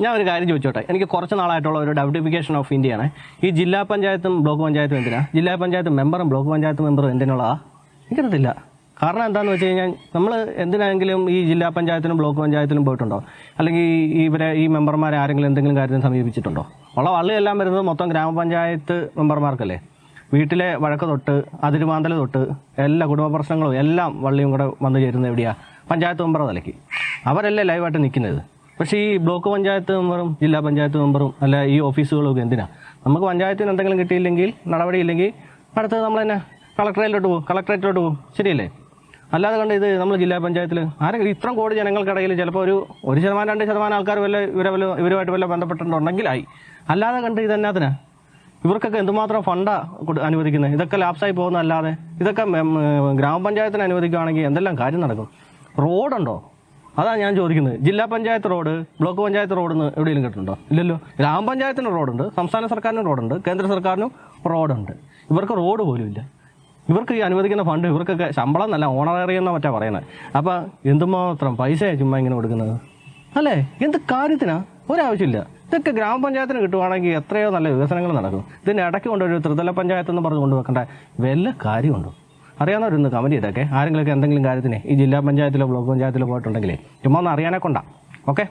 ഞാൻ ഒരു കാര്യം ചോദിച്ചോട്ടെ. എനിക്ക് കുറച്ച് നാളായിട്ടുള്ള ഒരു ഡെവലപ്പിക്കേഷൻ ഓഫ് ഇന്ത്യയാണ്. ഈ ജില്ലാ പഞ്ചായത്തും ബ്ലോക്ക് പഞ്ചായത്തും എന്തിനാ? ജില്ലാ പഞ്ചായത്ത് മെമ്പറും ബ്ലോക്ക് പഞ്ചായത്ത് മെമ്പറും എന്തിനുള്ളതാ? എനിക്കറിയത്തില്ല. കാരണം എന്താണെന്ന് വെച്ച് കഴിഞ്ഞാൽ നമ്മൾ എന്തിനാണെങ്കിലും ഈ ജില്ലാ പഞ്ചായത്തിനും ബ്ലോക്ക് പഞ്ചായത്തിലും പോയിട്ടുണ്ടോ? അല്ലെങ്കിൽ ഈ മെമ്പർമാരെ ആരെങ്കിലും എന്തെങ്കിലും കാര്യത്തിന് സമീപിച്ചിട്ടുണ്ടോ? ഉള്ള വള്ളിയെല്ലാം വരുന്നത് മൊത്തം ഗ്രാമപഞ്ചായത്ത് മെമ്പർമാർക്കല്ലേ. വീട്ടിലെ വഴക്ക് തൊട്ട് അതിരുമാന്തൽ തൊട്ട് എല്ലാ കുടുംബ പ്രശ്നങ്ങളും എല്ലാം വള്ളിയും കൂടെ വന്നു ചേരുന്നത് എവിടെയാണ്? പഞ്ചായത്ത് മെമ്പറെ തലയ്ക്ക്. അവരല്ലേ ലൈവായിട്ട് നിൽക്കുന്നത്. പക്ഷേ ഈ ബ്ലോക്ക് പഞ്ചായത്ത് മെമ്പറും ജില്ലാ പഞ്ചായത്ത് മെമ്പറും അല്ല ഈ ഓഫീസുകളൊക്കെ എന്തിനാ? നമുക്ക് പഞ്ചായത്തിന് എന്തെങ്കിലും കിട്ടിയില്ലെങ്കിൽ, നടപടിയില്ലെങ്കിൽ അടുത്തത് നമ്മൾ തന്നെ കളക്ടറേറ്റിലോട്ട് പോകും. ശരിയല്ലേ? അല്ലാതെ കണ്ട് ഇത് നമ്മൾ ജില്ലാ പഞ്ചായത്തിൽ ആരെങ്കിലും ഇത്രയും കോടി ജനങ്ങൾക്കിടയിൽ ചിലപ്പോൾ ഒരു 1% 2% ആൾക്കാർ ഇവരുമായിട്ട് വല്ല ബന്ധപ്പെട്ടിട്ടുണ്ടെങ്കിലായി. അല്ലാതെ കണ്ട് ഇതെന്നാത്തിനാ? ഇവർക്കൊക്കെ എന്തുമാത്രം ഫണ്ടാണ് അനുവദിക്കുന്നത്? ഇതൊക്കെ ലാപ്സായി പോകുന്നതല്ലാതെ ഇതൊക്കെ ഗ്രാമപഞ്ചായത്തിന് അനുവദിക്കുകയാണെങ്കിൽ എന്തെല്ലാം കാര്യം നടക്കും? റോഡുണ്ടോ? അതാണ് ഞാൻ ചോദിക്കുന്നത്. ജില്ലാ പഞ്ചായത്ത് റോഡ്, ബ്ലോക്ക് പഞ്ചായത്ത് റോഡെന്ന് എവിടെയെങ്കിലും കേട്ടിട്ടുണ്ടോ? ഇല്ലല്ലോ. ഗ്രാമപഞ്ചായത്തിന് റോഡുണ്ട്, സംസ്ഥാന സർക്കാരിനും റോഡുണ്ട്, കേന്ദ്ര സർക്കാരിനും റോഡുണ്ട്. ഇവർക്ക് റോഡ് പോലും ഇല്ല. ഇവർക്ക് ഈ അനുവദിക്കുന്ന ഫണ്ട് ഇവർക്കൊക്കെ ശമ്പളം എന്നല്ല, ഓണറേറിയം എന്നാ മറ്റാ പറയുന്നത്. അപ്പോൾ എന്തുമാത്രം പൈസയാണ് ചുമ്മാ ഇങ്ങനെ കൊടുക്കുന്നത് അല്ലേ? എന്ത് കാര്യത്തിനാ? ഒരാവശ്യമില്ല. ഇതൊക്കെ ഗ്രാമപഞ്ചായത്തിന് കിട്ടുവാണെങ്കിൽ എത്രയോ നല്ല വികസനങ്ങൾ നടക്കും. ഇതിന് ഇടയ്ക്ക് കൊണ്ടൊരു ത്രിതല പഞ്ചായത്ത് എന്ന് പറഞ്ഞ് കൊണ്ടുവെക്കേണ്ട വല്ല കാര്യമുണ്ടോ? അറിയാവുന്നവരൊന്ന് കമൻറ്റ് ചെയ്തൊക്കെ. ആരെങ്കിലുമൊക്കെ എന്തെങ്കിലും കാര്യത്തിന് ഈ ജില്ലാ പഞ്ചായത്തിലോ ബ്ലോക്ക് പഞ്ചായത്തിലോ പോയിട്ടുണ്ടെങ്കിലേ ചുമ്മാ ഒന്ന് അറിയാനെ കൊണ്ടാ. ഓക്കെ.